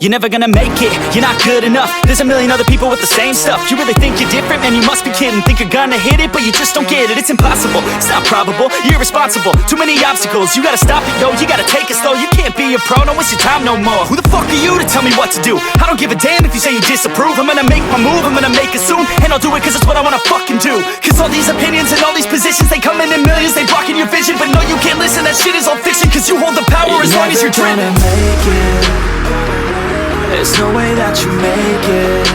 you're never gonna make it. You're not good enough, there's a million other people with the same stuff. You really think you're different? Man, you must be kidding. Think you're gonna hit it, but you just don't get it. It's impossible, it's not probable, you're irresponsible. Too many obstacles, you gotta stop it, yo. You gotta take it slow, you can't be a pro. Don't waste your time no more. Who the fuck are you to tell me what to do? I don't give a damn if you say you disapprove. I'm gonna make my move, I'm gonna make it soon. And I'll do it cause it's what I wanna fucking do. Cause all these opinions and all these positions, they come in millions, they blocking your vision. But no, you can't listen, that shit is all fiction. Cause you hold the power as long as you're driven. You're never gonna make it. There's no way that you make it.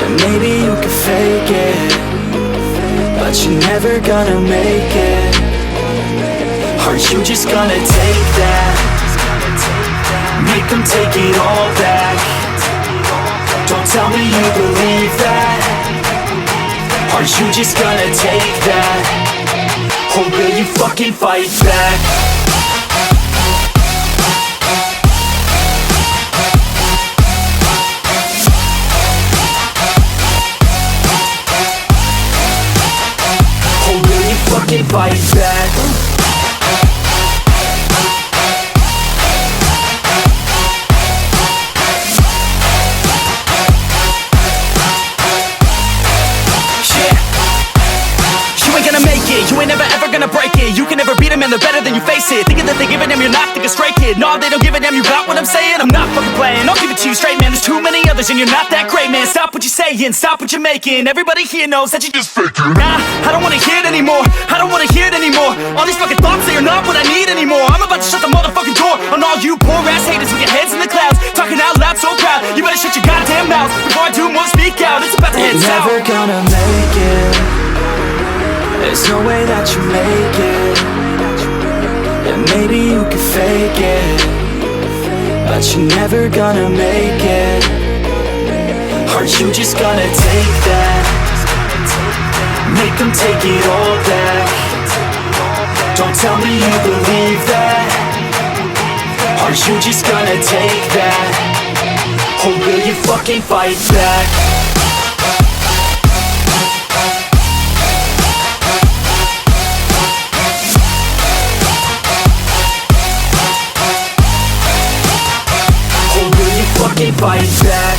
And maybe you can fake it, but you're never gonna make it. Are you just gonna take that? Make them take it all back. Don't tell me you believe that. Are you just gonna take that? Or will you fucking fight back? Or will you fucking fight back? You ain't never ever gonna break it. You can never beat them and they're better than you face it. Thinking that they give a damn, you're not, think a straight kid. No, they don't give a damn, you got what I'm saying? I'm not fucking playing, I'll give it to you straight, man. There's too many others and you're not that great, man. Stop what you're saying, stop what you're making. Everybody here knows that you just faking. Nah, I don't wanna hear it anymore, I don't wanna hear it anymore. All these fucking thoughts, they are not what I need anymore. I'm about to shut the motherfucking door on all you poor ass haters with your heads in the clouds, talking out loud so proud. You better shut your goddamn mouth before I do more, speak out. It's about to head south. You're never gonna make it. There's no way that you make it. And maybe you can fake it, but you're never gonna make it. Are you just gonna take that? Make them take it all back. Don't tell me you believe that. Are you just gonna take that? Or will you fucking fight back? Fight back.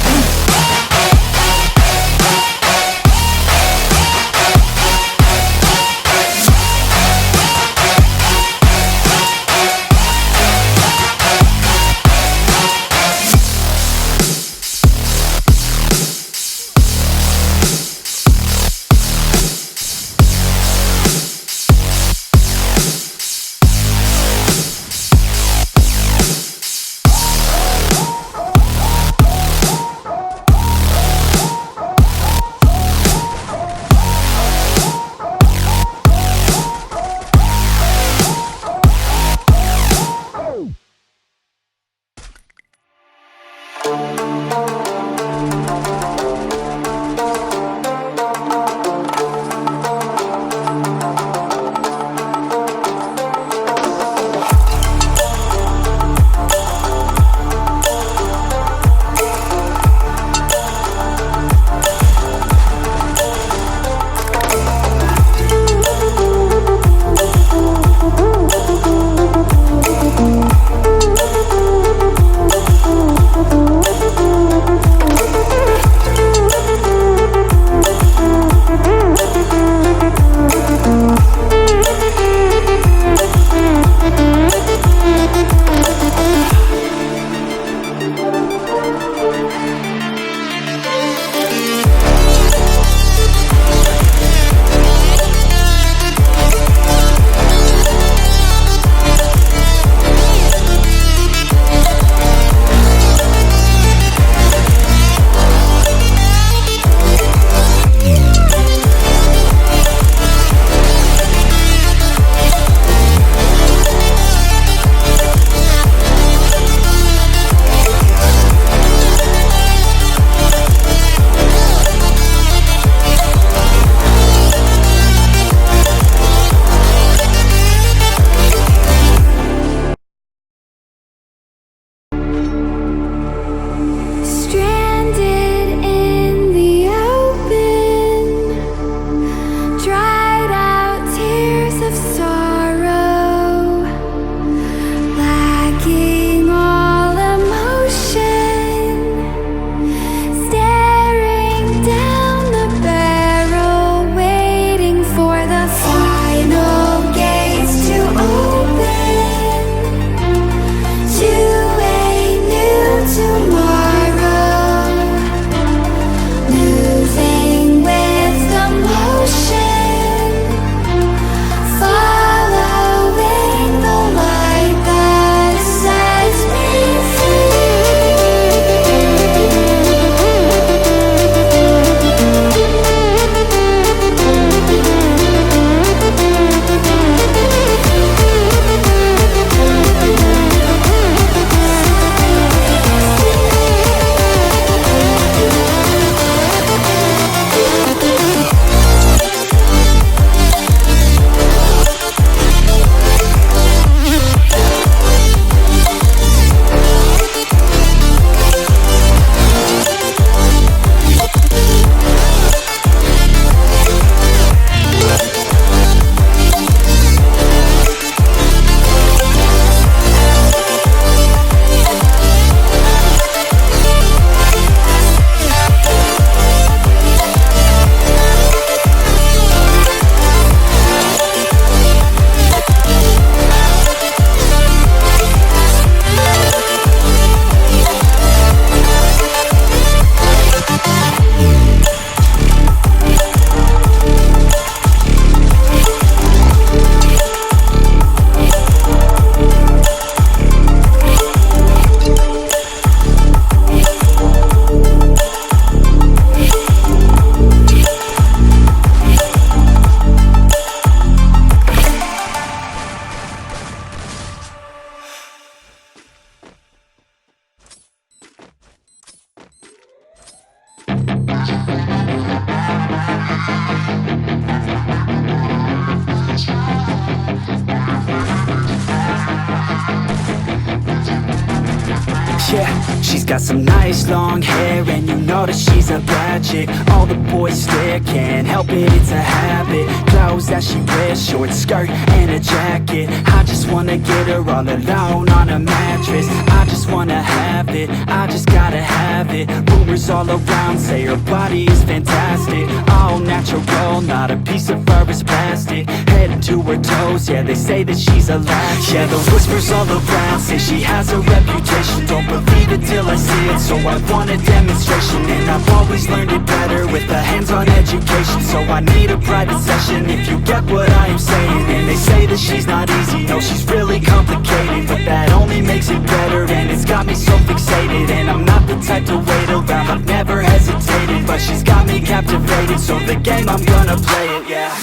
Yeah, she's got some nice long hair, and you know that she's a bad chick. All the boys stare, can't help it, it's a habit. Clothes that she wears, short skirt and a jacket. I just wanna get her all alone on a mattress. I just wanna have it, I just gotta have it. Rumors all around say her body is fantastic. All natural, not a piece of fur is plastic. Head to her toes, yeah, they say that she's a latch. Yeah, the whispers all around say she has a reputation. Don't believe it till I see it, so I want a demonstration. And I've always learned it better with a hands-on education. So I need a private session if you get what I am saying. And they say that she's not easy, no, she's really complicated, but that only makes it better, and it's got me so fixated. And I'm not the type to wait around, I've never hesitated, but she's got me captivated, so the game, I'm gonna play it, yeah.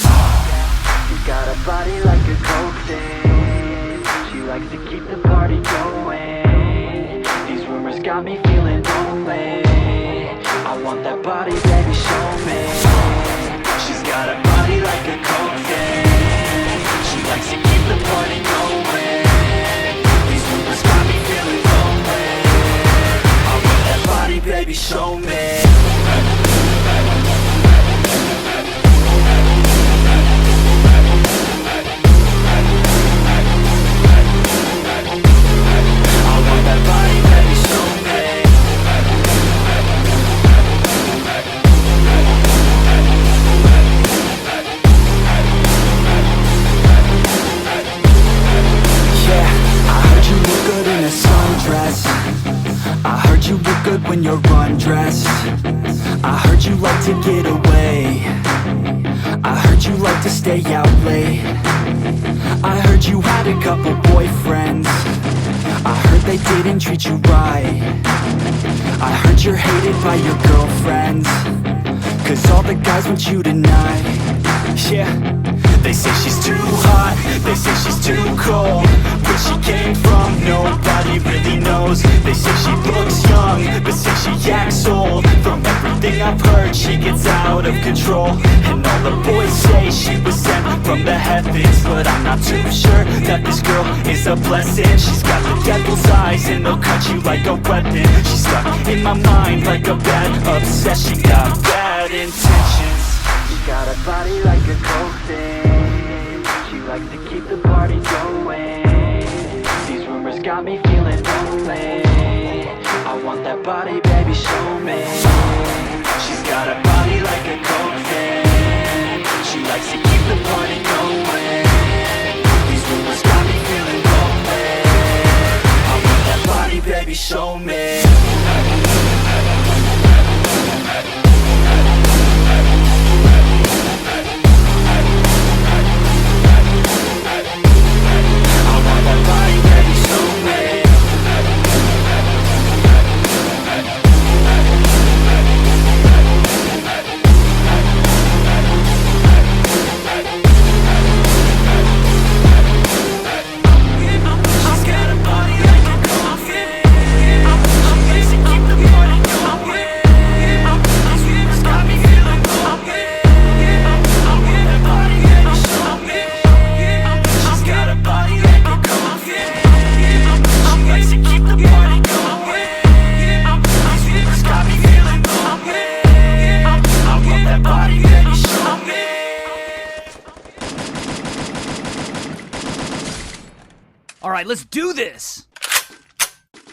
She got a body like a coke thing. She likes to keep the party going. These rumors got me feeling lonely. I want that body, baby, show me. She's got a body like a coke thing. She likes to keep the party going. These rumors got me feeling lonely. I want that body, baby, show me. When you're undressed, I heard you like to get away. I heard you like to stay out late. I heard you had a couple boyfriends. I heard they didn't treat you right. I heard you're hated by your girlfriends, 'cause all the guys want you tonight. Yeah, they say she's too hot, they say she's too cold. Where she came from, nobody really knows. They say she looks young, but say she acts old. From everything I've heard, she gets out of control. And all the boys say she was sent from the heavens, but I'm not too sure that this girl is a blessing. She's got the devil's eyes, and they'll cut you like a weapon. She's stuck in my mind like a bad obsession. Got bad intentions. She got a body like a coke thing. She likes to keep the party going. These rumors got me feeling lonely. I want that body, baby, show me. She's got a body like a coke thing. She likes to keep the party going. These rumors got me feeling lonely. I want that body, baby, show me. Alright, let's do this!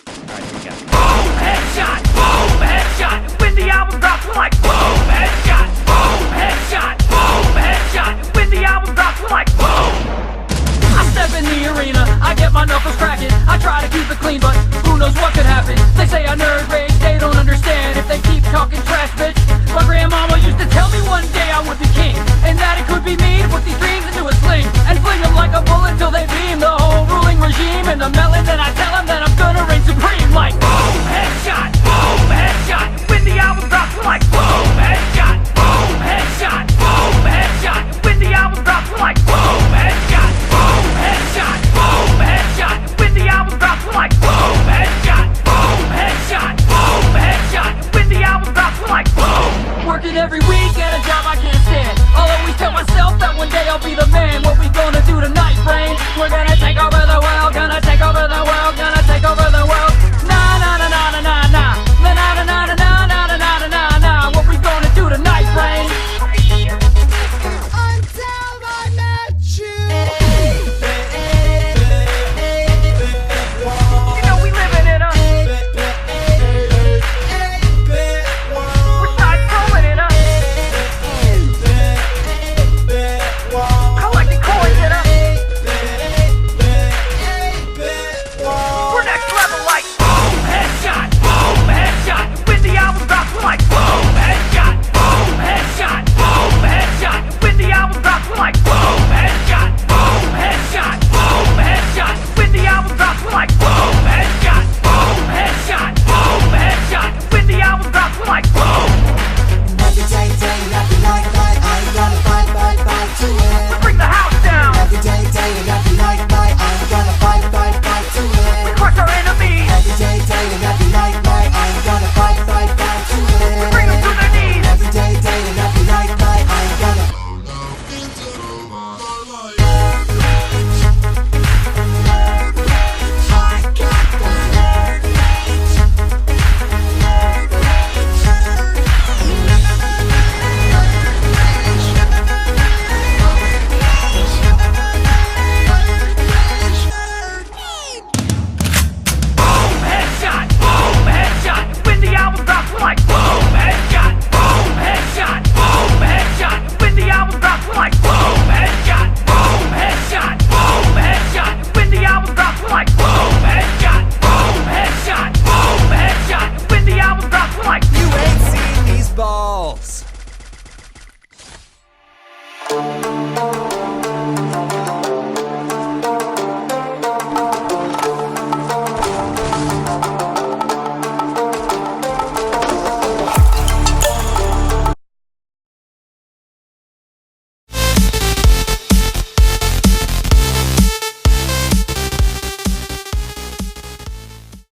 Alright, here we go. Boom! Headshot! Boom! Headshot! When the album drops, we're like boom! Headshot! Boom! Headshot! Boom! Headshot! When the album drops, we're like boom! I step in the arena, I get my knuckles cracking. I try to keep it clean, but who knows what could happen.